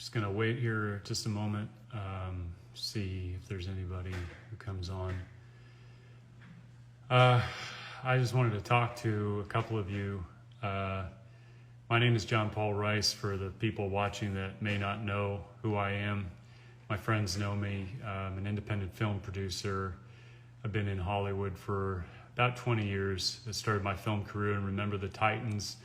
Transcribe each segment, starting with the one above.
Just gonna wait here just a moment, see if there's anybody who comes on. I just wanted to talk to a couple of you. My name is John Paul Rice, for the people watching that may not know who I am. My friends know me. I'm an independent film producer. I've been in Hollywood for about 20 years. I started my film career in Remember the Titans.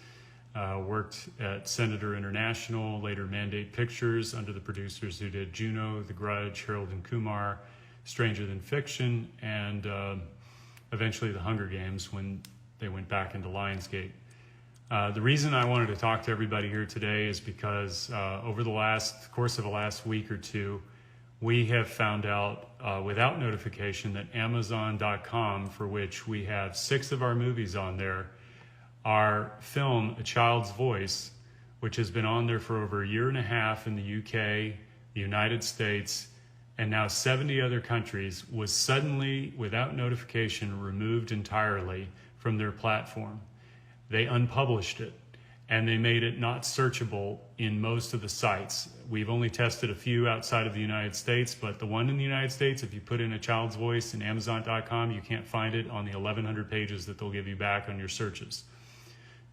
Worked at Senator International, later Mandate Pictures, under the producers who did Juno, The Grudge, Harold and Kumar, Stranger Than Fiction, and eventually The Hunger Games when they went back into Lionsgate. The reason I wanted to talk to everybody here today is because over the course of the last week or two, we have found out without notification that Amazon.com, for which we have 6 of our movies on there, our film, A Child's Voice, which has been on there for over a year and a half in the UK, the United States, and now 70 other countries, was suddenly, without notification, removed entirely from their platform. They unpublished it, and they made it not searchable in most of the sites. We've only tested a few outside of the United States, but the one in the United States, if you put in A Child's Voice in Amazon.com, you can't find it on the 1,100 pages that they'll give you back on your searches.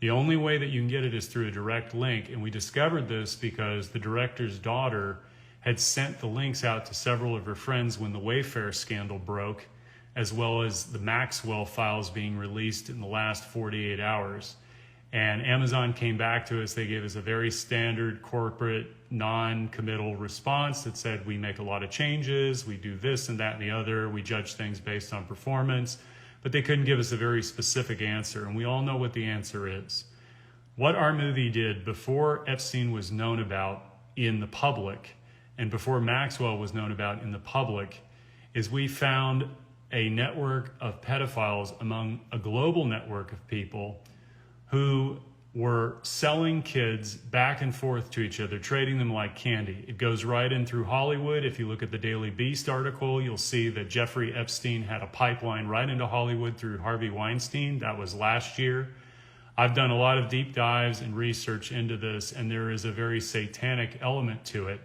The only way that you can get it is through a direct link, and we discovered this because the director's daughter had sent the links out to several of her friends when the Wayfair scandal broke, as well as the Maxwell files being released in the last 48 hours. And Amazon came back to us. They gave us a very standard corporate non-committal response that said, we make a lot of changes, we do this and that and the other, we judge things based on performance. But they couldn't give us a very specific answer, and we all know what the answer is. What our movie did before Epstein was known about in the public, and before Maxwell was known about in the public, is we found a network of pedophiles among a global network of people who were selling kids back and forth to each other, trading them like candy. It goes right in through Hollywood. If you look at the Daily Beast article, you'll see that Jeffrey Epstein had a pipeline right into Hollywood through Harvey Weinstein. That was last year. I've done a lot of deep dives and research into this, and there is a very satanic element to it,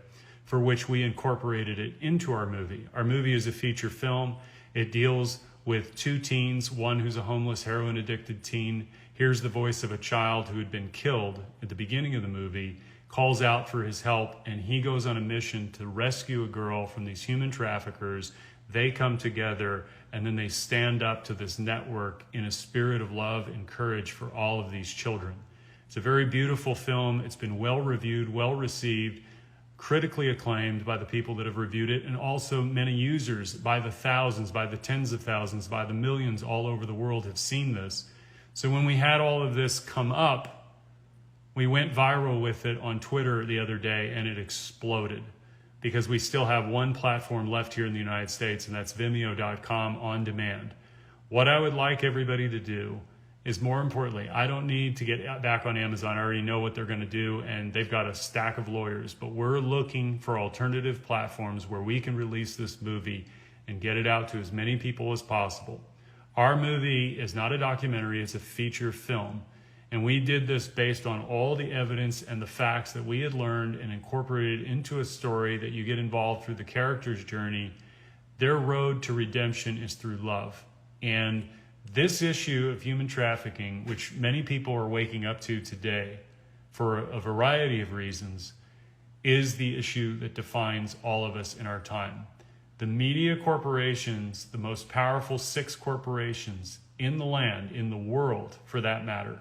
for which we incorporated it into our movie. Our movie is a feature film. It deals with 2 teens, one who's a homeless, heroin-addicted teen, hears the voice of a child who had been killed at the beginning of the movie, calls out for his help, and he goes on a mission to rescue a girl from these human traffickers. They come together, and then they stand up to this network in a spirit of love and courage for all of these children. It's a very beautiful film. It's been well-reviewed, well-received, critically acclaimed by the people that have reviewed it, and also many users by the thousands, by the tens of thousands, by the millions all over the world have seen this. So when we had all of this come up, we went viral with it on Twitter the other day, and it exploded because we still have one platform left here in the United States, and that's Vimeo.com on demand. What I would like everybody to do is, more importantly, I don't need to get back on Amazon. I already know what they're going to do, and they've got a stack of lawyers, but we're looking for alternative platforms where we can release this movie and get it out to as many people as possible. Our movie is not a documentary, it's a feature film. And we did this based on all the evidence and the facts that we had learned and incorporated into a story that you get involved through the character's journey. Their road to redemption is through love. And this issue of human trafficking, which many people are waking up to today for a variety of reasons, is the issue that defines all of us in our time. The media corporations, the most powerful 6 corporations in the land, in the world for that matter,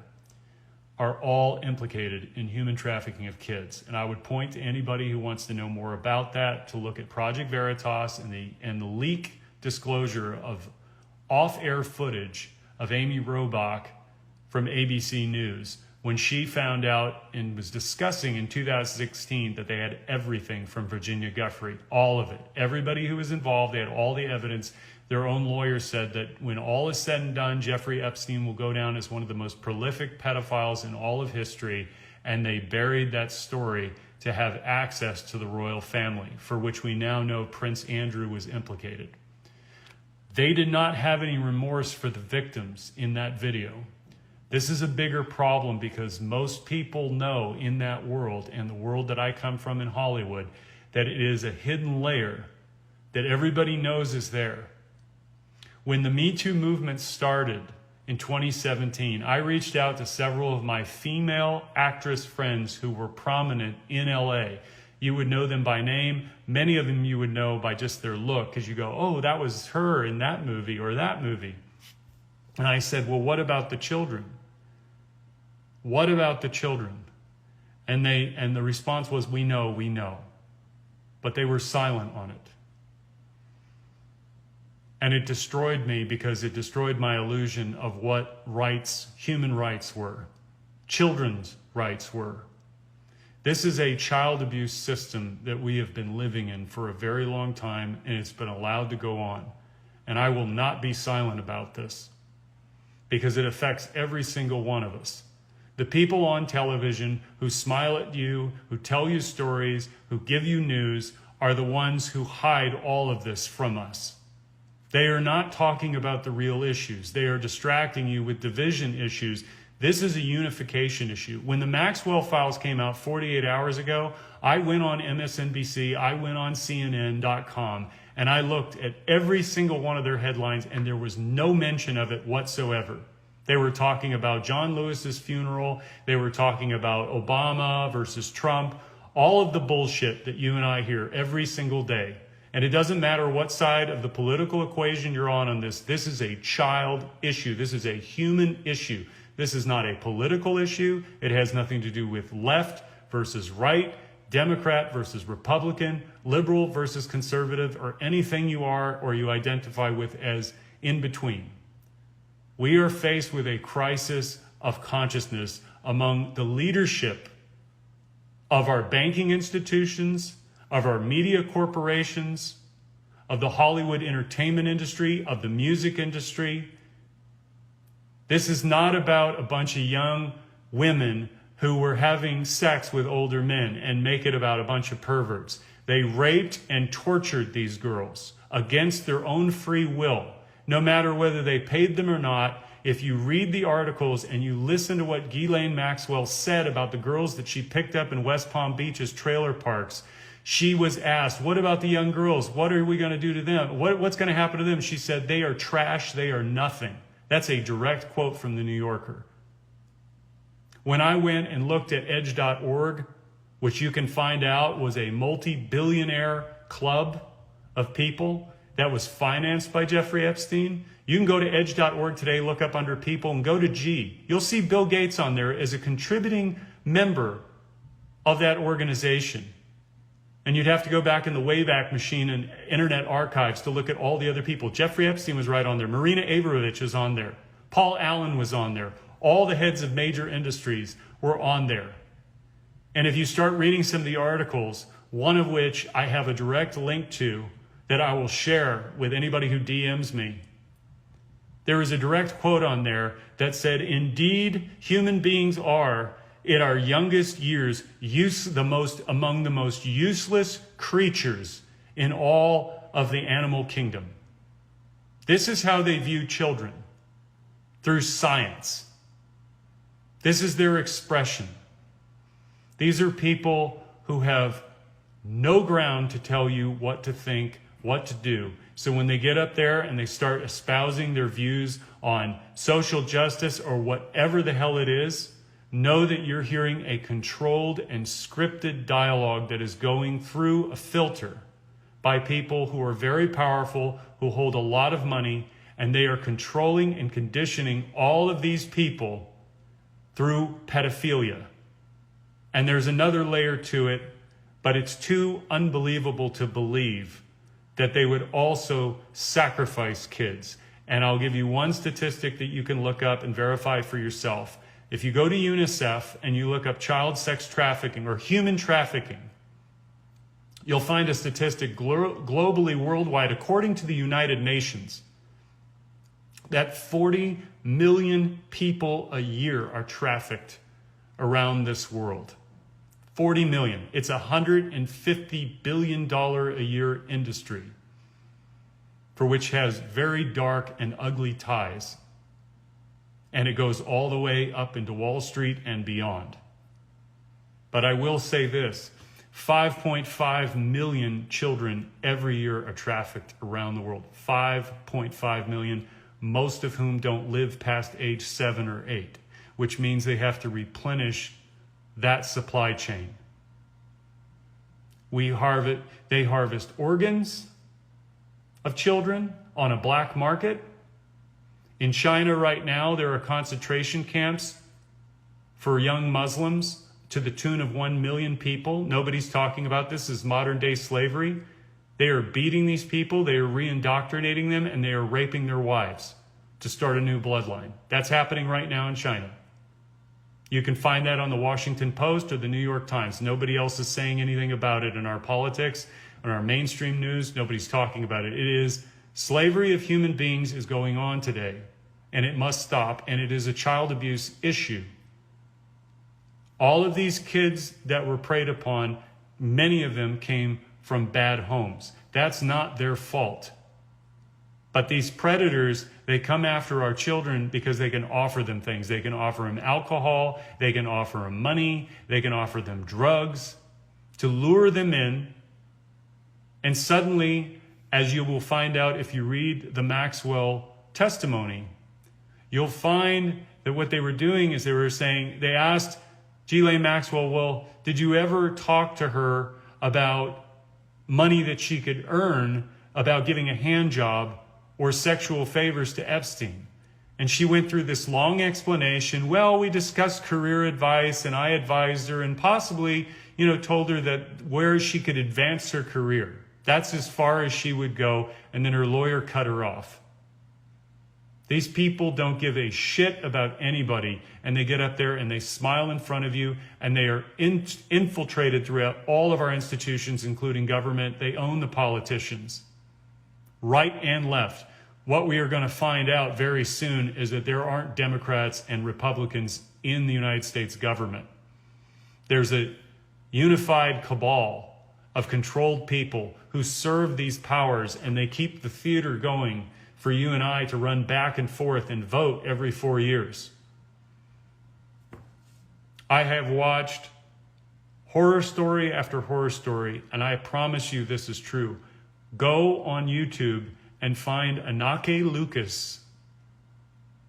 are all implicated in human trafficking of kids. And I would point to anybody who wants to know more about that to look at Project Veritas and the leak disclosure of off-air footage of Amy Robach from ABC News when she found out and was discussing in 2016 that they had everything from Virginia Giuffre, all of it. Everybody who was involved, they had all the evidence. Their own lawyer said that when all is said and done, Jeffrey Epstein will go down as one of the most prolific pedophiles in all of history, and they buried that story to have access to the royal family, for which we now know Prince Andrew was implicated. They did not have any remorse for the victims in that video. This is a bigger problem because most people know in that world, and the world that I come from in Hollywood, that it is a hidden layer that everybody knows is there. When the Me Too movement started in 2017, I reached out to several of my female actress friends who were prominent in LA. You would know them by name. Many of them you would know by just their look, because you go, oh, that was her in that movie or that movie. And I said, well, what about the children? What about the children? And the response was, we know. But they were silent on it. And it destroyed me because it destroyed my illusion of what rights, human rights were, children's rights were. This is a child abuse system that we have been living in for a very long time, and it's been allowed to go on. And I will not be silent about this because it affects every single one of us. The people on television who smile at you, who tell you stories, who give you news, are the ones who hide all of this from us. They are not talking about the real issues. They are distracting you with division issues. This is a unification issue. When the Maxwell files came out 48 hours ago, I went on MSNBC, I went on CNN.com, and I looked at every single one of their headlines, and there was no mention of it whatsoever. They were talking about John Lewis's funeral. They were talking about Obama versus Trump, all of the bullshit that you and I hear every single day. And it doesn't matter what side of the political equation you're on this. This is a child issue. This is a human issue. This is not a political issue. It has nothing to do with left versus right, Democrat versus Republican, liberal versus conservative, or anything you are or you identify with as in between. We are faced with a crisis of consciousness among the leadership of our banking institutions, of our media corporations, of the Hollywood entertainment industry, of the music industry. This is not about a bunch of young women who were having sex with older men and make it about a bunch of perverts. They raped and tortured these girls against their own free will, no matter whether they paid them or not. If you read the articles and you listen to what Ghislaine Maxwell said about the girls that she picked up in West Palm Beach's trailer parks, she was asked, what about the young girls? What are we going to do to them? What's going to happen to them? She said, they are trash. They are nothing. That's a direct quote from the New Yorker. When I went and looked at edge.org, which you can find out was a multi-billionaire club of people that was financed by Jeffrey Epstein, you can go to edge.org today, look up under people, and go to G. You'll see Bill Gates on there as a contributing member of that organization. And you'd have to go back in the Wayback Machine and Internet Archives to look at all the other people. Jeffrey Epstein was right on there. Marina Abramovich was on there. Paul Allen was on there. All the heads of major industries were on there. And if you start reading some of the articles, one of which I have a direct link to that I will share with anybody who DMs me, there is a direct quote on there that said, indeed, human beings are, in our youngest years, among the most useless creatures in all of the animal kingdom. This is how they view children, through science. This is their expression. These are people who have no ground to tell you what to think, what to do. So when they get up there and they start espousing their views on social justice or whatever the hell it is, know that you're hearing a controlled and scripted dialogue that is going through a filter by people who are very powerful, who hold a lot of money, and they are controlling and conditioning all of these people through pedophilia. And there's another layer to it, but it's too unbelievable to believe that they would also sacrifice kids. And I'll give you one statistic that you can look up and verify for yourself. If you go to UNICEF and you look up child sex trafficking or human trafficking, you'll find a statistic globally, worldwide, according to the United Nations, that 40 million people a year are trafficked around this world. 40 million. It's a $150 billion a year industry for which has very dark and ugly ties. and it goes all the way up into Wall Street and beyond. But I will say this, 5.5 million children every year are trafficked around the world. 5.5 million, most of whom don't live past age 7 or 8, which means they have to replenish that supply chain. They harvest organs of children on a black market. In China right now, there are concentration camps for young Muslims to the tune of 1 million people. Nobody's talking about this as modern day slavery. They are beating these people, they are re-indoctrinating them, and they are raping their wives to start a new bloodline. That's happening right now in China. You can find that on the Washington Post or the New York Times. Nobody else is saying anything about it in our politics, in our mainstream news. Nobody's talking about it. It is slavery of human beings is going on today, and it must stop, and it is a child abuse issue. All of these kids that were preyed upon, many of them came from bad homes. That's not their fault. But these predators, they come after our children because they can offer them things. They can offer them alcohol, they can offer them money, they can offer them drugs to lure them in. And suddenly, as you will find out if you read the Maxwell testimony, you'll find that what they were doing is they asked Ghislaine Maxwell, well, did you ever talk to her about money that she could earn, about giving a hand job or sexual favors to Epstein? And she went through this long explanation. Well, we discussed career advice, and I advised her and possibly, told her that where she could advance her career. That's as far as she would go, and then her lawyer cut her off. These people don't give a shit about anybody, and they get up there and they smile in front of you, and they are infiltrated throughout all of our institutions, including government. They own the politicians, right and left. What we are going to find out very soon is that there aren't Democrats and Republicans in the United States government. There's a unified cabal of controlled people who serve these powers, and they keep the theater going for you and I to run back and forth and vote every 4 years. I have watched horror story after horror story, and I promise you this is true. Go on YouTube and find Anake Lucas,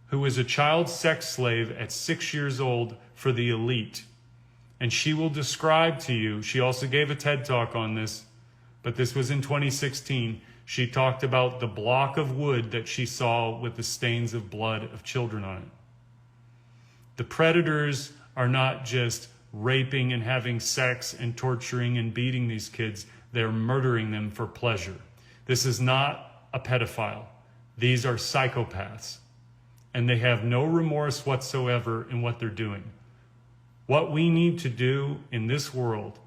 who was a child sex slave at 6 years old for the elite. And she will describe to you, she also gave a TED Talk on this, but this was in 2016. She talked about the block of wood that she saw with the stains of blood of children on it. The predators are not just raping and having sex and torturing and beating these kids. They're murdering them for pleasure. This is not a pedophile. These are psychopaths. And they have no remorse whatsoever in what they're doing. What we need to do in this world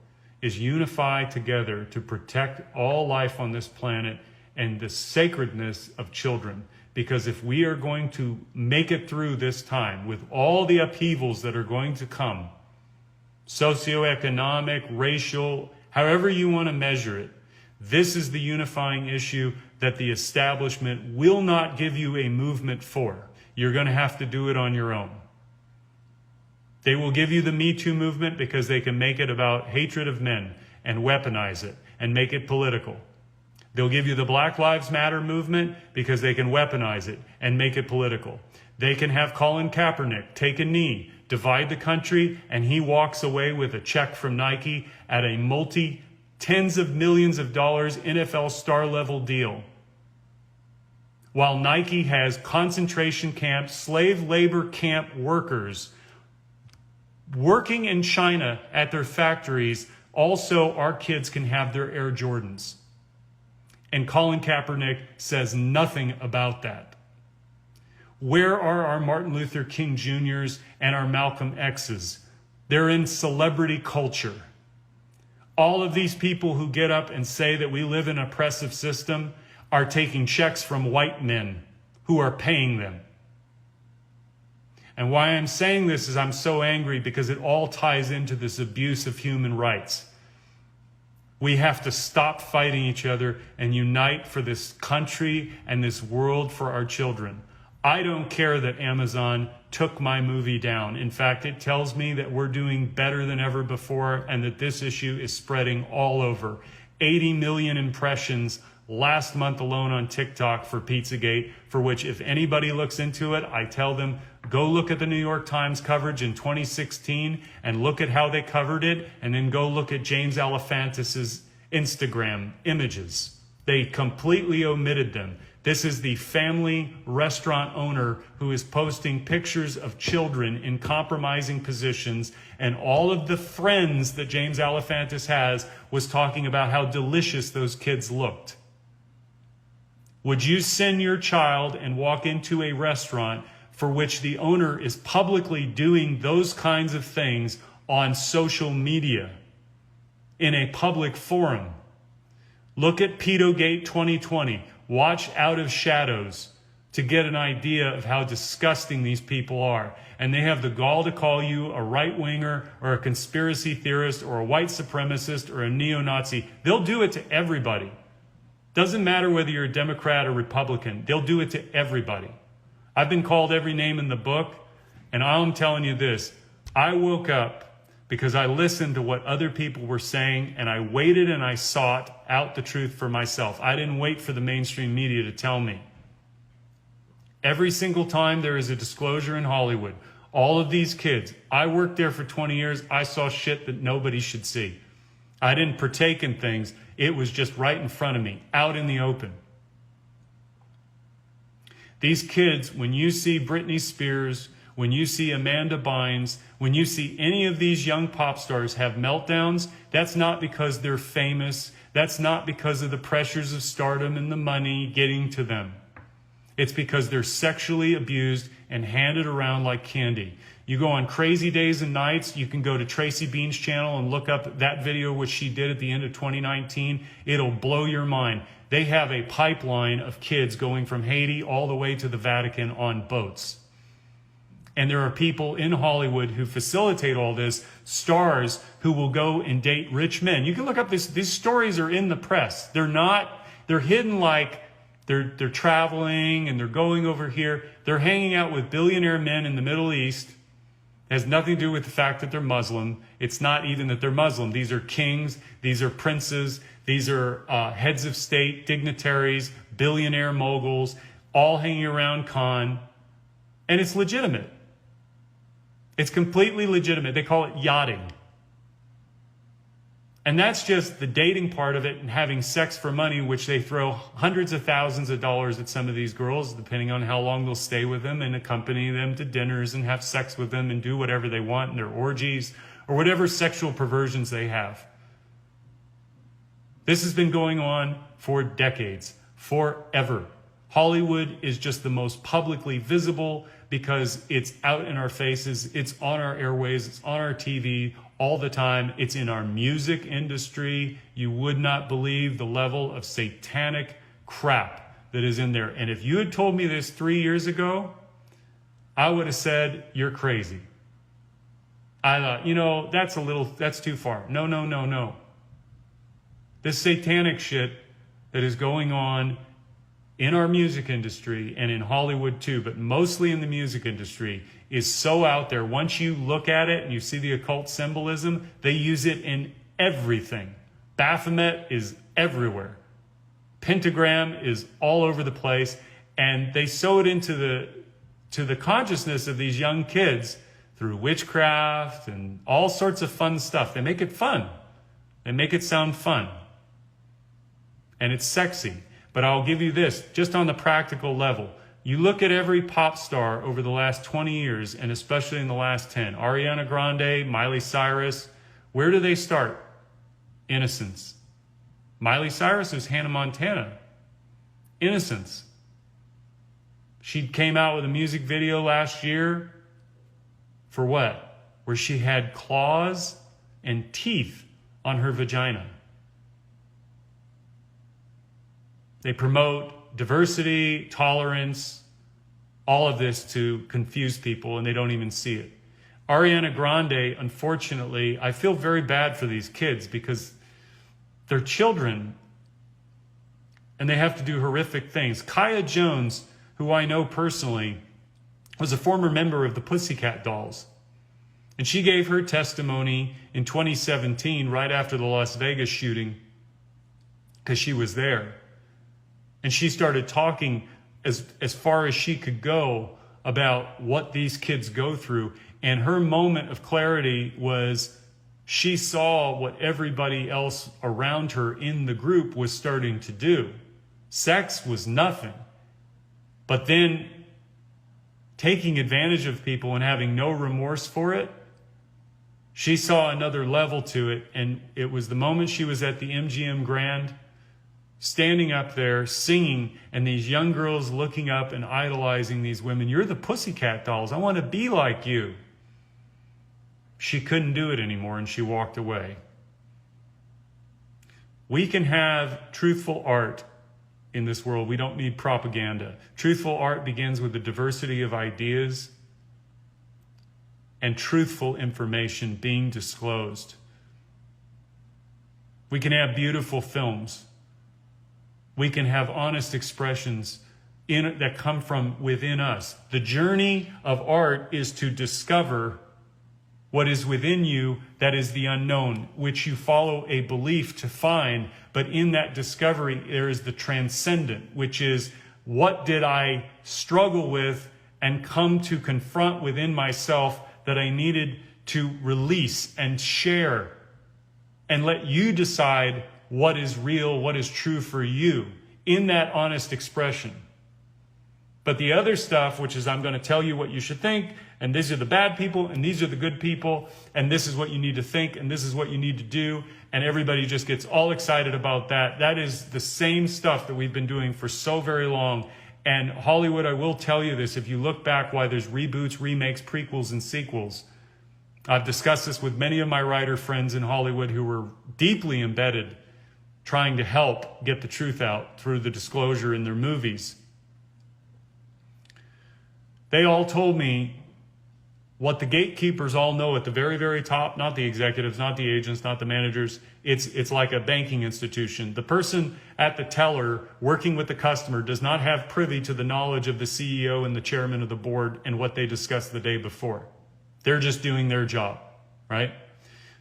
is unify together to protect all life on this planet and the sacredness of children. Because if we are going to make it through this time with all the upheavals that are going to come, socioeconomic, racial, however you want to measure it, this is the unifying issue that the establishment will not give you a movement for. You're going to have to do it on your own. They will give you the Me Too movement because they can make it about hatred of men and weaponize it and make it political. They'll give you the Black Lives Matter movement because they can weaponize it and make it political. They can have Colin Kaepernick take a knee, divide the country, and he walks away with a check from Nike at a tens of millions of dollars NFL star level deal. While Nike has concentration camp, slave labor camp workers working in China at their factories, also our kids can have their Air Jordans. And Colin Kaepernick says nothing about that. Where are our Martin Luther King Jr.'s and our Malcolm X's? They're in celebrity culture. All of these people who get up and say that we live in an oppressive system are taking checks from white men who are paying them. And why I'm saying this is I'm so angry because it all ties into this abuse of human rights. We have to stop fighting each other and unite for this country and this world for our children. I don't care that Amazon took my movie down. In fact, it tells me that we're doing better than ever before and that this issue is spreading all over. 80 million impressions last month alone on TikTok for Pizzagate, for which if anybody looks into it, I tell them, go look at the New York Times coverage in 2016 and look at how they covered it, and then go look at James Alefantis' Instagram images. They completely omitted them. This is the family restaurant owner who is posting pictures of children in compromising positions, and all of the friends that James Alefantis has was talking about how delicious those kids looked. Would you send your child and walk into a restaurant for which the owner is publicly doing those kinds of things on social media in a public forum? Look at Pedogate 2020. Watch Out of Shadows to get an idea of how disgusting these people are. And they have the gall to call you a right-winger or a conspiracy theorist or a white supremacist or a neo-Nazi. They'll do it to everybody. Doesn't matter whether you're a Democrat or Republican. They'll do it to everybody. I've been called every name in the book, and I'm telling you this. I woke up because I listened to what other people were saying, and I waited and I sought out the truth for myself. I didn't wait for the mainstream media to tell me. Every single time there is a disclosure in Hollywood, all of these kids, I worked there for 20 years, I saw shit that nobody should see. I didn't partake in things. It was just right in front of me, out in the open. These kids, when you see Britney Spears, when you see Amanda Bynes, when you see any of these young pop stars have meltdowns, that's not because they're famous. That's not because of the pressures of stardom and the money getting to them. It's because they're sexually abused and handed around like candy. You go on Crazy Days and Nights, you can go to Tracy Bean's channel and look up that video which she did at the end of 2019. It'll blow your mind. They have a pipeline of kids going from Haiti all the way to the Vatican on boats. And there are people in Hollywood who facilitate all this, stars who will go and date rich men. You can look up this, these stories are in the press. They're hidden like they're traveling and they're going over here. They're hanging out with billionaire men in the Middle East. It has nothing to do with the fact that they're Muslim. It's not even that they're Muslim. These are kings. These are princes. These are heads of state, dignitaries, billionaire moguls, all hanging around Cannes. And it's legitimate. It's completely legitimate. They call it yachting. And that's just the dating part of it and having sex for money, which they throw hundreds of thousands of dollars at some of these girls, depending on how long they'll stay with them, and accompany them to dinners and have sex with them and do whatever they want in their orgies or whatever sexual perversions they have. This has been going on for decades, forever. Hollywood is just the most publicly visible because it's out in our faces, it's on our airways, it's on our TV all the time. It's in our music industry. You would not believe the level of satanic crap that is in there. And if you had told me this 3 years ago, I would have said, you're crazy. I thought, that's too far. No. This satanic shit that is going on in our music industry and in Hollywood too, but mostly in the music industry, is so out there. Once you look at it and you see the occult symbolism, they use it in everything. Baphomet is everywhere. Pentagram is all over the place, and they sew it into the consciousness of these young kids through witchcraft and all sorts of fun stuff. They make it fun. They make it sound fun. And it's sexy. But I'll give you this, just on the practical level. You look at every pop star over the last 20 years, and especially in the last 10. Ariana Grande, Miley Cyrus. Where do they start? Innocence. Miley Cyrus is Hannah Montana. Innocence. She came out with a music video last year for what? Where she had claws and teeth on her vagina. They promote diversity, tolerance, all of this to confuse people, and they don't even see it. Ariana Grande, unfortunately, I feel very bad for these kids because they're children and they have to do horrific things. Kaya Jones, who I know personally, was a former member of the Pussycat Dolls. And she gave her testimony in 2017, right after the Las Vegas shooting, because she was there. And she started talking as far as she could go about what these kids go through. And her moment of clarity was she saw what everybody else around her in the group was starting to do. Sex was nothing. But then taking advantage of people and having no remorse for it, she saw another level to it. And it was the moment she was at the MGM Grand, standing up there singing, and these young girls looking up and idolizing these women. You're the Pussycat Dolls. I want to be like you. She couldn't do it anymore, and she walked away. We can have truthful art in this world. We don't need propaganda. Truthful art begins with the diversity of ideas and truthful information being disclosed. We can have beautiful films. We can have honest expressions that come from within us. The journey of art is to discover what is within you that is the unknown, which you follow a belief to find. But in that discovery, there is the transcendent, which is, what did I struggle with and come to confront within myself that I needed to release and share, and let you decide what is real, what is true for you in that honest expression. But the other stuff, which is, I'm going to tell you what you should think, and these are the bad people, and these are the good people, and this is what you need to think, and this is what you need to do, and everybody just gets all excited about that. That is the same stuff that we've been doing for so very long. And Hollywood, I will tell you this, if you look back why there's reboots, remakes, prequels, and sequels, I've discussed this with many of my writer friends in Hollywood who were deeply embedded trying to help get the truth out through the disclosure in their movies. They all told me what the gatekeepers all know at the very, very top, not the executives, not the agents, not the managers. It's like a banking institution. The person at the teller working with the customer does not have privy to the knowledge of the CEO and the chairman of the board and what they discussed the day before. They're just doing their job, right?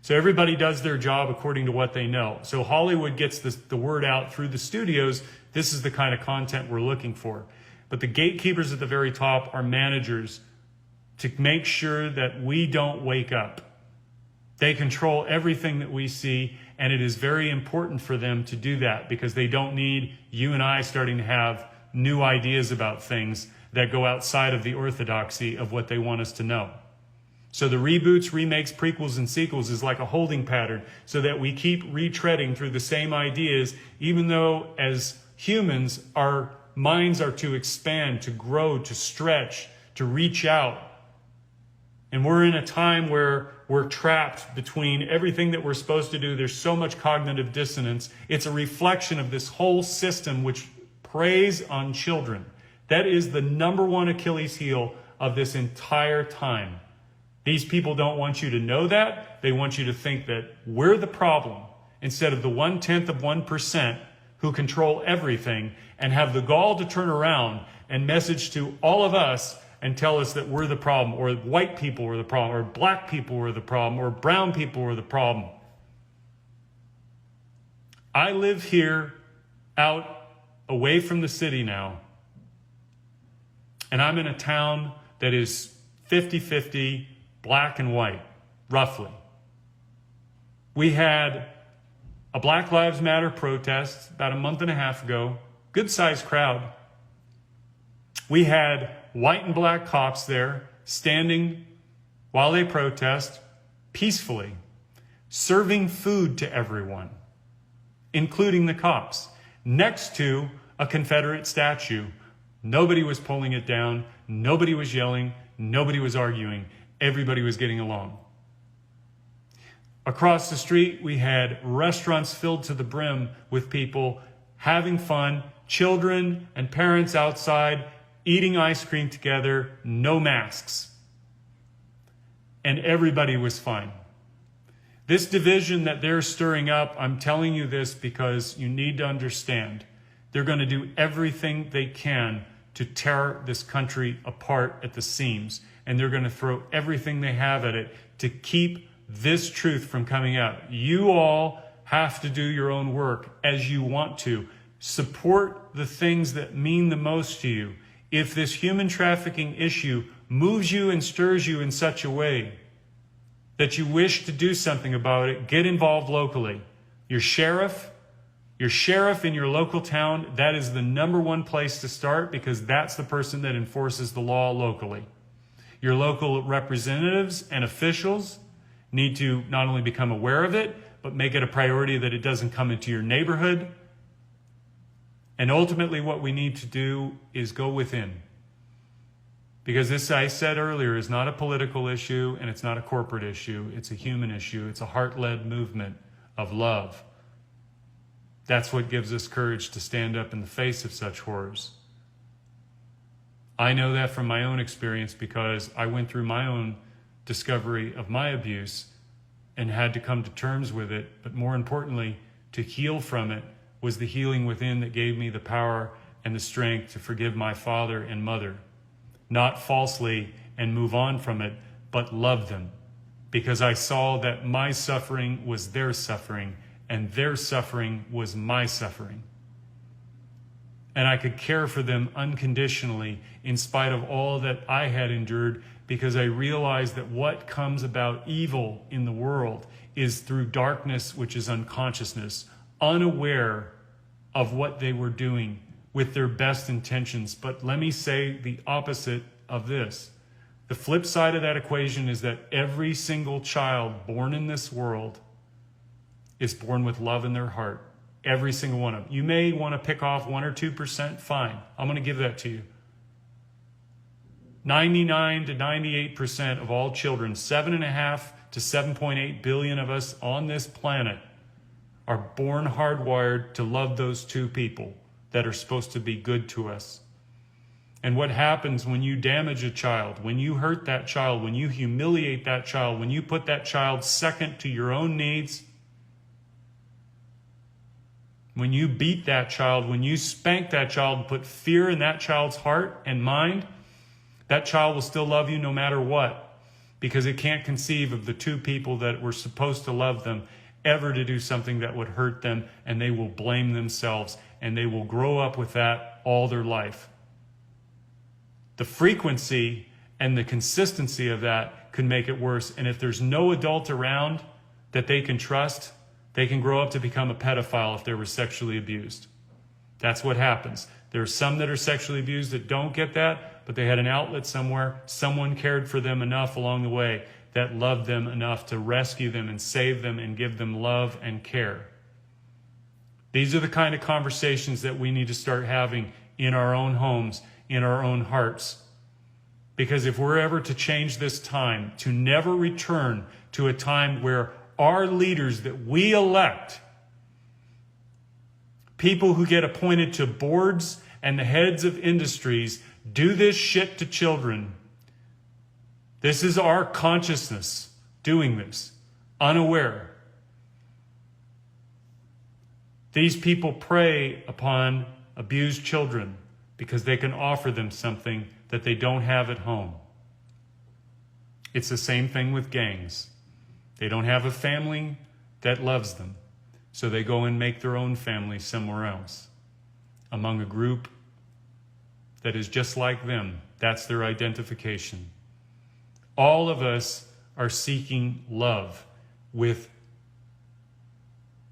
So everybody does their job according to what they know. So Hollywood gets the word out through the studios. This is the kind of content we're looking for. But the gatekeepers at the very top are managers to make sure that we don't wake up. They control everything that we see, and it is very important for them to do that because they don't need you and I starting to have new ideas about things that go outside of the orthodoxy of what they want us to know. So the reboots, remakes, prequels, and sequels is like a holding pattern so that we keep retreading through the same ideas, even though as humans, our minds are to expand, to grow, to stretch, to reach out. And we're in a time where we're trapped between everything that we're supposed to do. There's so much cognitive dissonance. It's a reflection of this whole system which preys on children. That is the number one Achilles heel of this entire time. These people don't want you to know that. They want you to think that we're the problem instead of the 0.1% who control everything and have the gall to turn around and message to all of us and tell us that we're the problem, or white people are the problem, or black people are the problem, or brown people are the problem. I live here out away from the city now, and I'm in a town that is 50-50 black and white, roughly. We had a Black Lives Matter protest about a month and a half ago, good-sized crowd. We had white and black cops there standing while they protest peacefully, serving food to everyone, including the cops, next to a Confederate statue. Nobody was pulling it down. Nobody was yelling. Nobody was arguing. Everybody was getting along. Across the street, we had restaurants filled to the brim with people having fun, children and parents outside eating ice cream together, no masks. And everybody was fine. This division that they're stirring up, I'm telling you this because you need to understand, they're going to do everything they can to tear this country apart at the seams. And they're going to throw everything they have at it to keep this truth from coming out. You all have to do your own work as you want to. Support the things that mean the most to you. If this human trafficking issue moves you and stirs you in such a way that you wish to do something about it, get involved locally. Your sheriff in your local town, that is the number one place to start, because that's the person that enforces the law locally. Your local representatives and officials need to not only become aware of it, but make it a priority that it doesn't come into your neighborhood. And ultimately what we need to do is go within. Because this, I said earlier, is not a political issue and it's not a corporate issue. It's a human issue. It's a heart-led movement of love. That's what gives us courage to stand up in the face of such horrors. I know that from my own experience, because I went through my own discovery of my abuse and had to come to terms with it. But more importantly, to heal from it was the healing within that gave me the power and the strength to forgive my father and mother. Not falsely and move on from it, but love them. Because I saw that my suffering was their suffering, and their suffering was my suffering. And I could care for them unconditionally in spite of all that I had endured, because I realized that what comes about evil in the world is through darkness, which is unconsciousness, unaware of what they were doing with their best intentions. But let me say the opposite of this. The flip side of that equation is that every single child born in this world is born with love in their heart. Every single one of them. You may want to pick off 1 or 2%, fine. I'm going to give that to you. 99 to 98% of all children, 7.5 to 7.8 billion of us on this planet, are born hardwired to love those two people that are supposed to be good to us. And what happens when you damage a child, when you hurt that child, when you humiliate that child, when you put that child second to your own needs, when you beat that child, when you spank that child and put fear in that child's heart and mind, that child will still love you no matter what, because it can't conceive of the two people that were supposed to love them ever to do something that would hurt them, and they will blame themselves, and they will grow up with that all their life. The frequency and the consistency of that could make it worse. And if there's no adult around that they can trust, they can grow up to become a pedophile if they were sexually abused. That's what happens. There are some that are sexually abused that don't get that, but they had an outlet somewhere. Someone cared for them enough along the way that loved them enough to rescue them and save them and give them love and care. These are the kind of conversations that we need to start having in our own homes, in our own hearts. Because if we're ever to change this time, to never return to a time where our leaders that we elect, people who get appointed to boards and the heads of industries, do this shit to children. This is our consciousness doing this, unaware. These people prey upon abused children because they can offer them something that they don't have at home. It's the same thing with gangs. They don't have a family that loves them, so they go and make their own family somewhere else, among a group that is just like them. That's their identification. All of us are seeking love with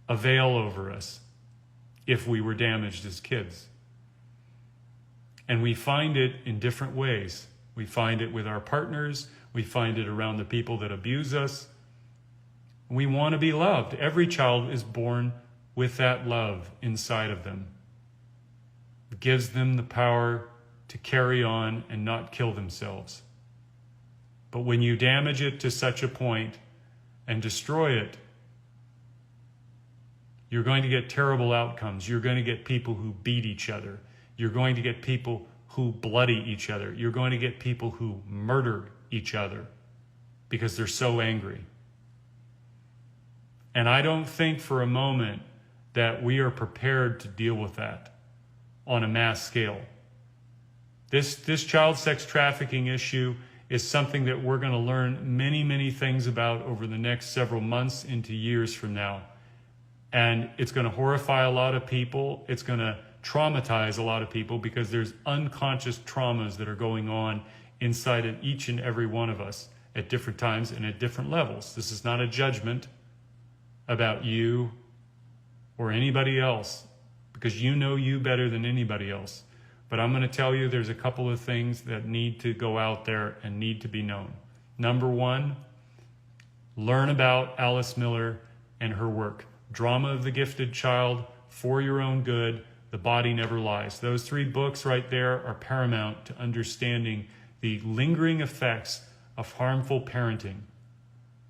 a veil over us if we were damaged as kids. And we find it in different ways. We find it with our partners. We find it around the people that abuse us. We want to be loved. Every child is born with that love inside of them. It gives them the power to carry on and not kill themselves. But when you damage it to such a point and destroy it, you're going to get terrible outcomes. You're going to get people who beat each other. You're going to get people who bloody each other. You're going to get people who murder each other because they're so angry. And I don't think for a moment that we are prepared to deal with that on a mass scale. This child sex trafficking issue is something that we're going to learn many, many things about over the next several months into years from now. And it's going to horrify a lot of people. It's going to traumatize a lot of people because there's unconscious traumas that are going on inside of each and every one of us at different times and at different levels. This is not a judgment about you or anybody else, because you know you better than anybody else. But I'm going to tell you there's a couple of things that need to go out there and need to be known. Number one, learn about Alice Miller and her work. Drama of the Gifted Child, For Your Own Good, The Body Never Lies. Those 3 books right there are paramount to understanding the lingering effects of harmful parenting.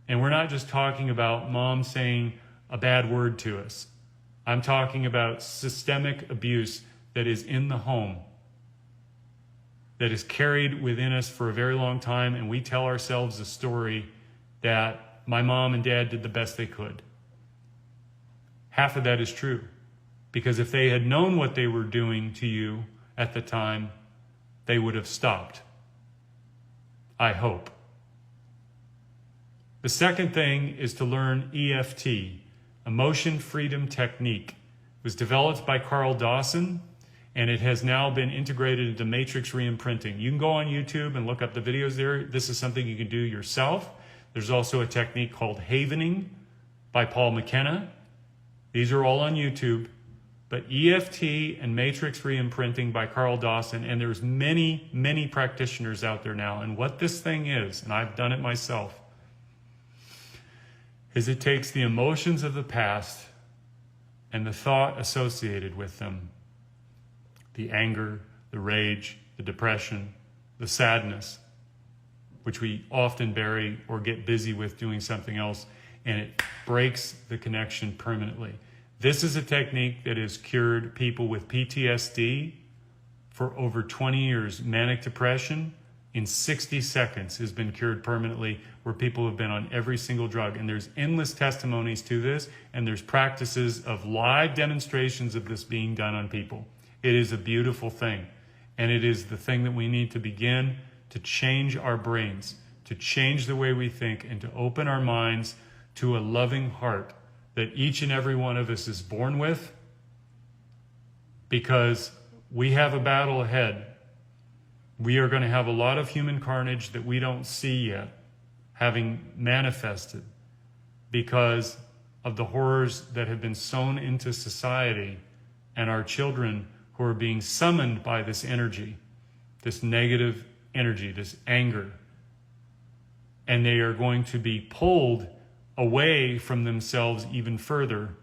And we're not just talking about mom saying a bad word to us. I'm talking about systemic abuse that is in the home, that is carried within us for a very long time, and we tell ourselves a story that my mom and dad did the best they could. Half of that is true, because if they had known what they were doing to you at the time, they would have stopped. I hope. The second thing is to learn EFT, Emotion Freedom Technique. It was developed by Carl Dawson, and it has now been integrated into matrix reimprinting. You can go on YouTube and look up the videos there. This is something you can do yourself. There's also a technique called Havening by Paul McKenna. These are all on YouTube. But EFT and matrix reimprinting by Carl Dawson, and there's many, many practitioners out there now. And what this thing is, and I've done it myself, is it takes the emotions of the past and the thought associated with them, the anger, the rage, the depression, the sadness, which we often bury or get busy with doing something else, and it breaks the connection permanently. This is a technique that has cured people with PTSD for over 20 years. Manic depression in 60 seconds has been cured permanently, where people have been on every single drug. And there's endless testimonies to this, and there's practices of live demonstrations of this being done on people. It is a beautiful thing, and it is the thing that we need to begin to change our brains, to change the way we think, and to open our minds to a loving heart that each and every one of us is born with, because we have a battle ahead. We are going to have a lot of human carnage that we don't see yet having manifested because of the horrors that have been sown into society, and our children who are being summoned by this energy, this negative energy, this anger. And they are going to be pulled away from themselves even further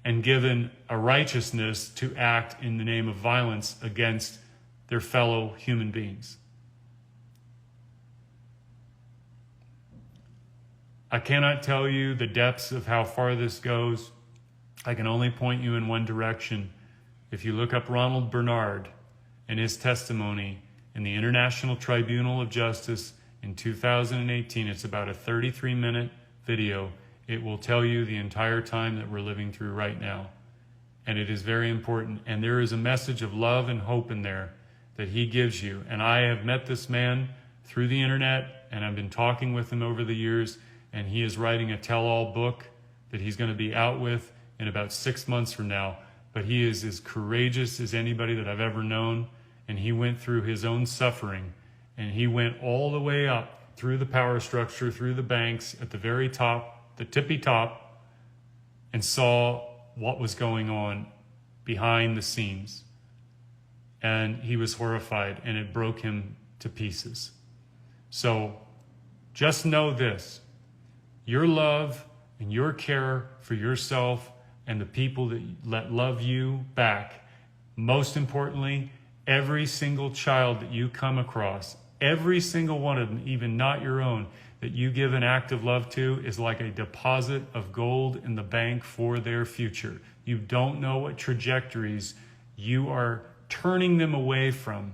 and given a righteousness to act in the name of violence against their fellow human beings. I cannot tell you the depths of how far this goes. I can only point you in one direction. If you look up Ronald Bernard and his testimony in the International Tribunal of Justice in 2018, it's about a 33-minute video. It will tell you the entire time that we're living through right now. And it is very important. And there is a message of love and hope in there that he gives you. And I have met this man through the internet, and I've been talking with him over the years, and he is writing a tell-all book that he's going to be out with in about 6 months from now. But he is as courageous as anybody that I've ever known, and he went through his own suffering, and he went all the way up through the power structure, through the banks, at the very top, the tippy top, and saw what was going on behind the scenes. And he was horrified, and it broke him to pieces. So just know this: your love and your care for yourself and the people that love you back, most importantly, every single child that you come across, every single one of them, even not your own, that you give an act of love to, is like a deposit of gold in the bank for their future. You don't know what trajectories you are turning them away from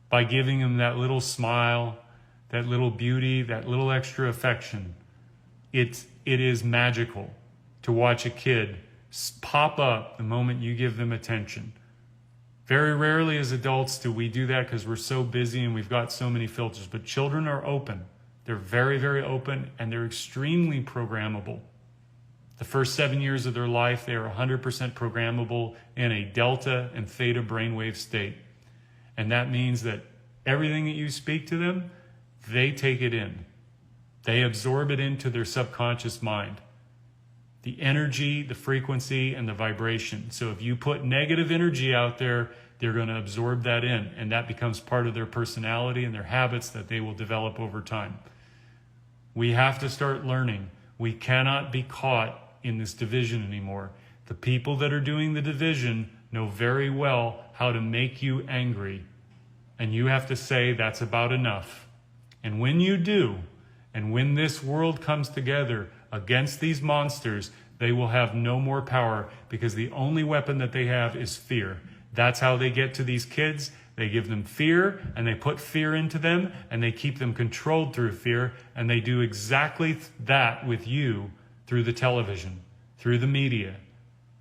by giving them that little smile, that little beauty, that little extra affection. It is magical to watch a kid pop up the moment you give them attention. Very rarely as adults do we do that because we're so busy and we've got so many filters. But children are open. They're very, very open, and they're extremely programmable. The first 7 years of their life, they are 100% programmable in a delta and theta brainwave state. And that means that everything that you speak to them, they take it in. They absorb it into their subconscious mind. The energy, the frequency, and the vibration. So if you put negative energy out there, they're going to absorb that in, and that becomes part of their personality and their habits that they will develop over time. We have to start learning. We cannot be caught in this division anymore. The people that are doing the division know very well how to make you angry, and you have to say that's about enough. And when you do, and when this world comes together against these monsters, they will have no more power, because the only weapon that they have is fear. That's how they get to these kids. They give them fear, and they put fear into them, and they keep them controlled through fear, and they do exactly that with you through the television, through the media,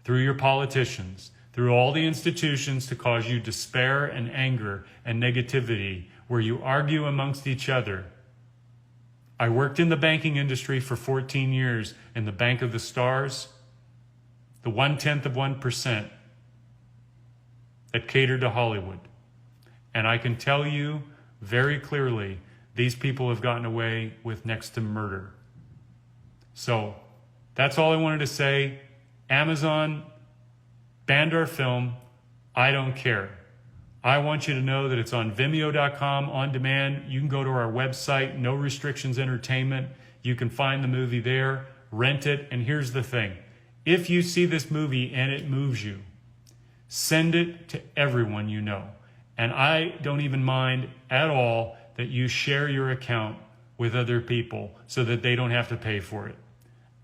through your politicians, through all the institutions to cause you despair and anger and negativity, where you argue amongst each other. I worked in the banking industry for 14 years in the Bank of the Stars, the 0.1% that catered to Hollywood. And I can tell you very clearly, these people have gotten away with next to murder. So that's all I wanted to say. Amazon banned our film. I don't care. I want you to know that it's on Vimeo.com on demand. You can go to our website, No Restrictions Entertainment. You can find the movie there, rent it. And here's the thing. If you see this movie and it moves you, send it to everyone you know. And I don't even mind at all that you share your account with other people so that they don't have to pay for it.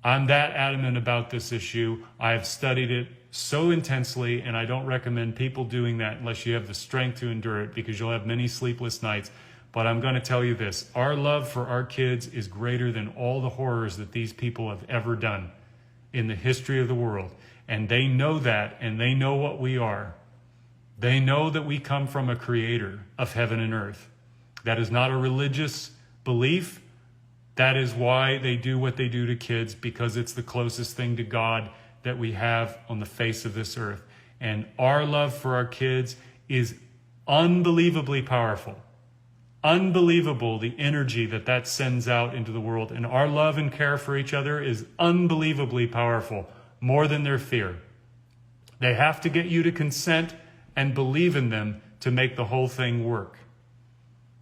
I'm that adamant about this issue. I have studied it so intensely, and I don't recommend people doing that unless you have the strength to endure it, because you'll have many sleepless nights. But I'm going to tell you this. Our love for our kids is greater than all the horrors that these people have ever done in the history of the world. And they know that, and they know what we are. They know that we come from a creator of heaven and earth. That is not a religious belief. That is why they do what they do to kids, because it's the closest thing to God that we have on the face of this earth. And our love for our kids is unbelievably powerful. Unbelievable, the energy that that sends out into the world. And our love and care for each other is unbelievably powerful, more than their fear. They have to get you to consent and believe in them to make the whole thing work.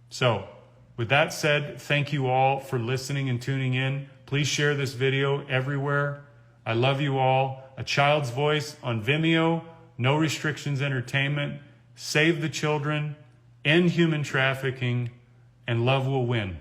So, with that said, thank you all for listening and tuning in. Please share this video everywhere. I love you all. A Child's Voice on Vimeo, No Restrictions Entertainment, Save the Children, End Human Trafficking, and love will win.